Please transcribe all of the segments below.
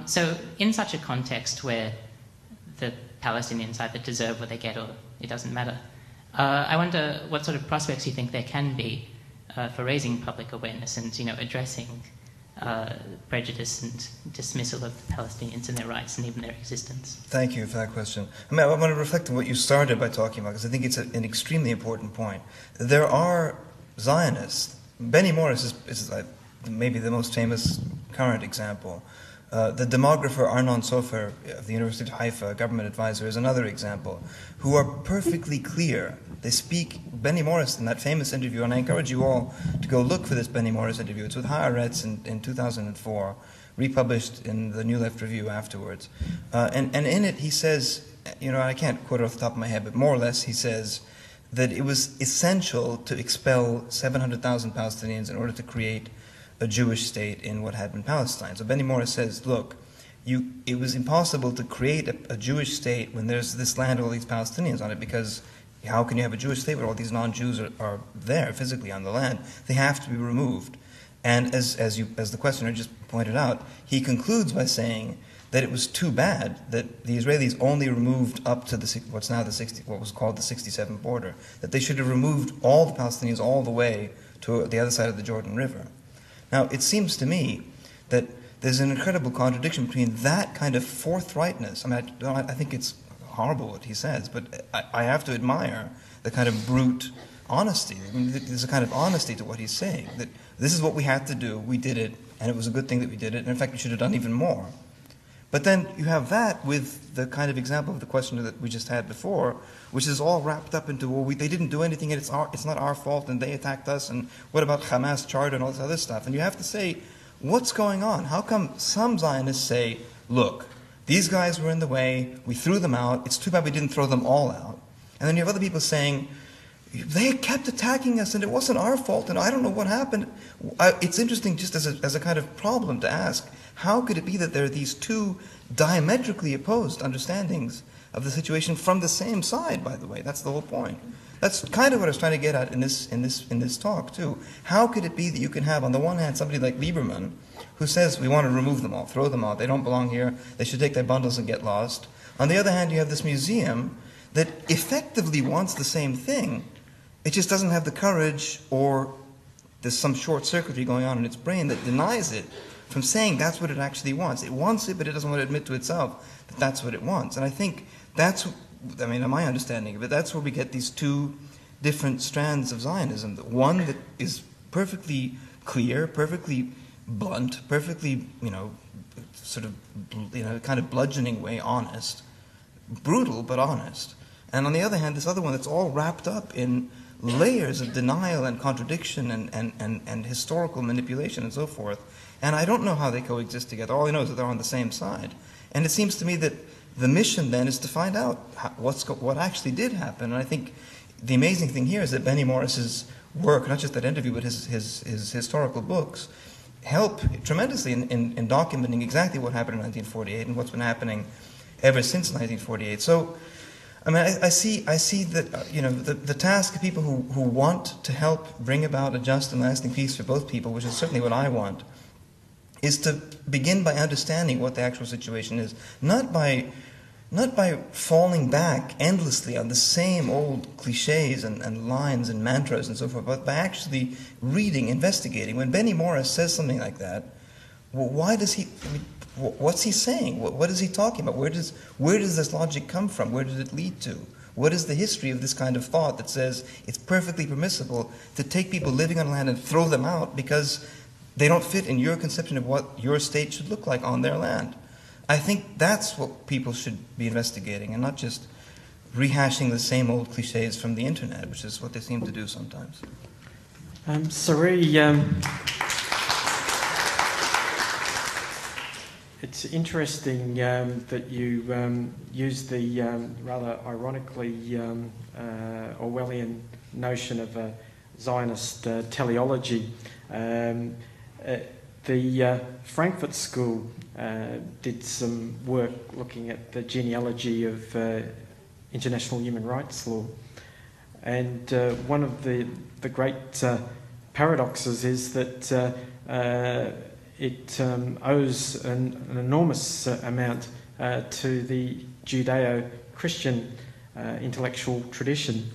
So in such a context where the Palestinians either deserve what they get or it doesn't matter, I wonder what sort of prospects you think there can be for raising public awareness and, addressing prejudice and dismissal of Palestinians and their rights and even their existence. Thank you for that question. I want to reflect on what you started by talking about, because I think it's an extremely important point. There are Zionists. Benny Morris is maybe the most famous current example. The demographer Arnon Sofer of the University of Haifa, government advisor, is another example, who are perfectly clear. They speak, Benny Morris in that famous interview, and I encourage you all to go look for this Benny Morris interview. It's with Haaretz in 2004, republished in the New Left Review afterwards. And in it he says, I can't quote it off the top of my head, but more or less he says that it was essential to expel 700,000 Palestinians in order to create a Jewish state in what had been Palestine. So Benny Morris says, look, it was impossible to create a Jewish state when there's this land with all these Palestinians on it, because how can you have a Jewish state where all these non-Jews are there physically on the land? They have to be removed. And as the questioner just pointed out, he concludes by saying that it was too bad that the Israelis only removed up to what was called the 67 border, that they should have removed all the Palestinians all the way to the other side of the Jordan River. Now, it seems to me that there's an incredible contradiction between that kind of forthrightness. I think it's horrible what he says, but I have to admire the kind of brute honesty. There's a kind of honesty to what he's saying, that this is what we had to do, we did it, and it was a good thing that we did it, and in fact we should have done even more. But then you have that with the kind of example of the question that we just had before, which is all wrapped up into, well, they didn't do anything, and it's not our fault, and they attacked us, and what about Hamas charter and all this other stuff? And you have to say, what's going on? How come some Zionists say, look, these guys were in the way, we threw them out, it's too bad we didn't throw them all out. And then you have other people saying, they kept attacking us and it wasn't our fault and I don't know what happened. It's interesting just as a kind of problem to ask, how could it be that there are these two diametrically opposed understandings of the situation from the same side, by the way? That's the whole point. That's kind of what I was trying to get at in this talk too. How could it be that you can have on the one hand somebody like Lieberman who says we want to remove them all, throw them out, they don't belong here, they should take their bundles and get lost. On the other hand, you have this museum that effectively wants the same thing. It just doesn't have the courage, or there's some short circuitry going on in its brain that denies it from saying that's what it actually wants. It wants it, but it doesn't want to admit to itself that that's what it wants. And I think that's, in my understanding of it, that's where we get these two different strands of Zionism. The one that is perfectly clear, perfectly blunt, perfectly, kind of bludgeoning way honest, brutal but honest. And on the other hand, this other one that's all wrapped up in layers of denial and contradiction and historical manipulation and so forth. And I don't know how they coexist together. All I know is that they're on the same side. And it seems to me that the mission then is to find out what actually did happen. And I think the amazing thing here is that Benny Morris's work, not just that interview, but his historical books, help tremendously in documenting exactly what happened in 1948 and what's been happening ever since 1948. So, I see that the task of people who want to help bring about a just and lasting peace for both people, which is certainly what I want, is to begin by understanding what the actual situation is, not by falling back endlessly on the same old cliches and lines and mantras and so forth, but by actually reading, investigating. When Benny Morris says something like that, well, why does he? What's he saying? What is he talking about? Where does this logic come from? Where does it lead to? What is the history of this kind of thought that says it's perfectly permissible to take people living on land and throw them out because they don't fit in your conception of what your state should look like on their land? I think that's what people should be investigating, and not just rehashing the same old cliches from the internet, which is what they seem to do sometimes. Sari, it's interesting that you use the rather ironically Orwellian notion of a Zionist teleology. The Frankfurt School did some work looking at the genealogy of international human rights law. And one of the great paradoxes is that it owes an enormous amount to the Judeo-Christian intellectual tradition.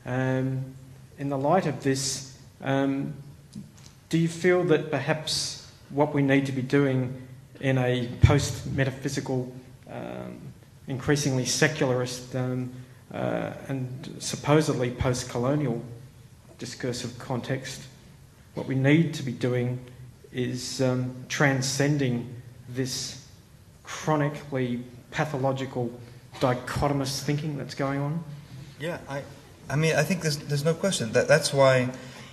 In the light of this, do you feel that perhaps what we need to be doing in a post-metaphysical, increasingly secularist and supposedly post-colonial discursive context, what we need to be doing is transcending this chronically pathological dichotomous thinking that's going on? Yeah, I mean, I think there's no question. That's why,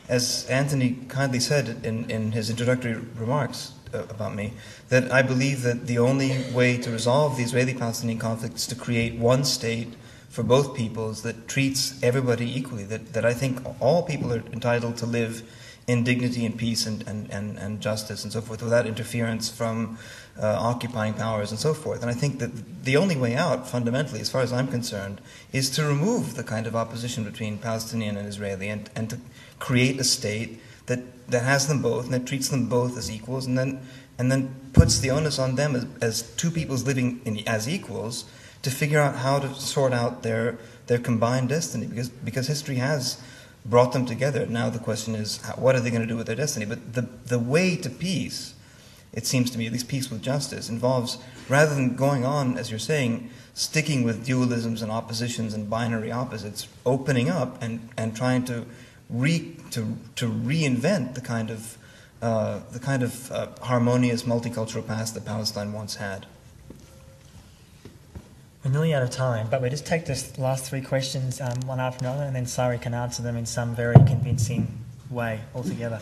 as Anthony kindly said in his introductory remarks about me, that I believe that the only way to resolve the Israeli-Palestinian conflict is to create one state for both peoples that treats everybody equally, that I think all people are entitled to live in dignity and peace and justice and so forth without interference from occupying powers and so forth. And I think that the only way out, fundamentally, as far as I'm concerned, is to remove the kind of opposition between Palestinian and Israeli and to create a state that has them both and that treats them both as equals and then puts the onus on them as two peoples living as equals to figure out how to sort out their combined destiny, because history has brought them together. Now the question is, what are they going to do with their destiny? But the way to peace, it seems to me, at least peace with justice, involves, rather than going on, as you're saying, sticking with dualisms and oppositions and binary opposites, opening up and trying to reinvent the kind of harmonious multicultural past that Palestine once had. We're nearly out of time, but we'll just take this last three questions one after another, and then Sari can answer them in some very convincing way altogether.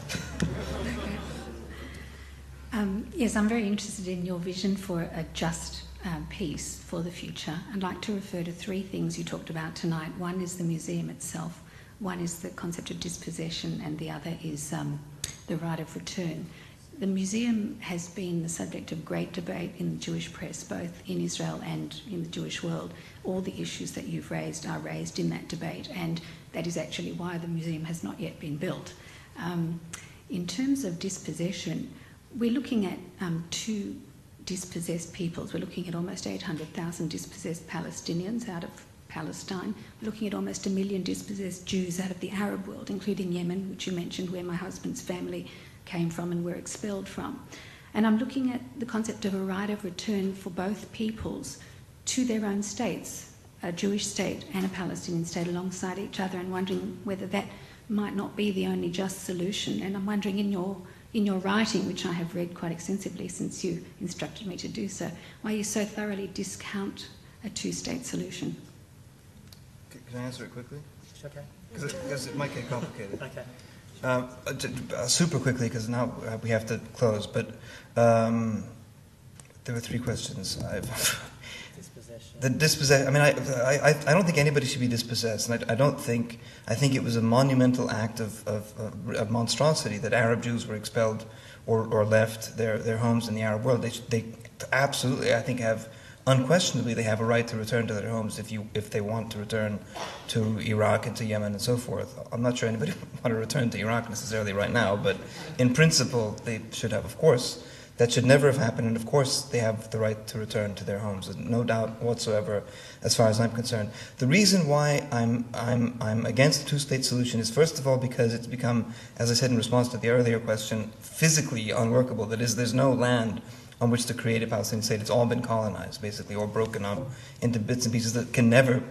Yes, I'm very interested in your vision for a just peace for the future. I'd like to refer to three things you talked about tonight. One is the museum itself, one is the concept of dispossession, and the other is the right of return. The museum has been the subject of great debate in the Jewish press, both in Israel and in the Jewish world. All the issues that you've raised are raised in that debate, and that is actually why the museum has not yet been built. In terms of dispossession, we're looking at two dispossessed peoples. We're looking at almost 800,000 dispossessed Palestinians out of Palestine. We're looking at almost 1 million dispossessed Jews out of the Arab world, including Yemen, which you mentioned, where my husband's family came from and were expelled from. And I'm looking at the concept of a right of return for both peoples to their own states, a Jewish state and a Palestinian state alongside each other, and wondering whether that might not be the only just solution. And I'm wondering, in your writing, which I have read quite extensively since you instructed me to do so, why you so thoroughly discount a two-state solution. Can I answer it quickly? Okay. Because it might get complicated. Okay. Super quickly, because now we have to close, but there were three questions. Dispossession. The dispossession. I mean, I don't think anybody should be dispossessed, and I think it was a monumental act of monstrosity that Arab Jews were expelled or left their homes in the Arab world. They absolutely, I think, unquestionably, they have a right to return to their homes if they want to return to Iraq and to Yemen and so forth. I'm not sure anybody would want to return to Iraq necessarily right now, but in principle, they should have, of course. That should never have happened, and of course they have the right to return to their homes. There's no doubt whatsoever, as far as I'm concerned. The reason why I'm against the two-state solution is, first of all, because it's become, as I said in response to the earlier question, physically unworkable. That is, there's no land on which to create a Palestinian state. It's all been colonized, basically, or broken up into bits and pieces that can never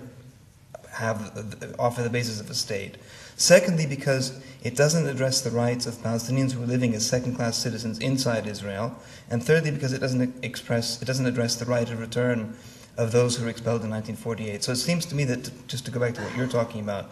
offer the basis of a state. Secondly, because it doesn't address the rights of Palestinians who are living as second-class citizens inside Israel. And thirdly, because it doesn't address the right of return of those who were expelled in 1948. So it seems to me that, just to go back to what you're talking about,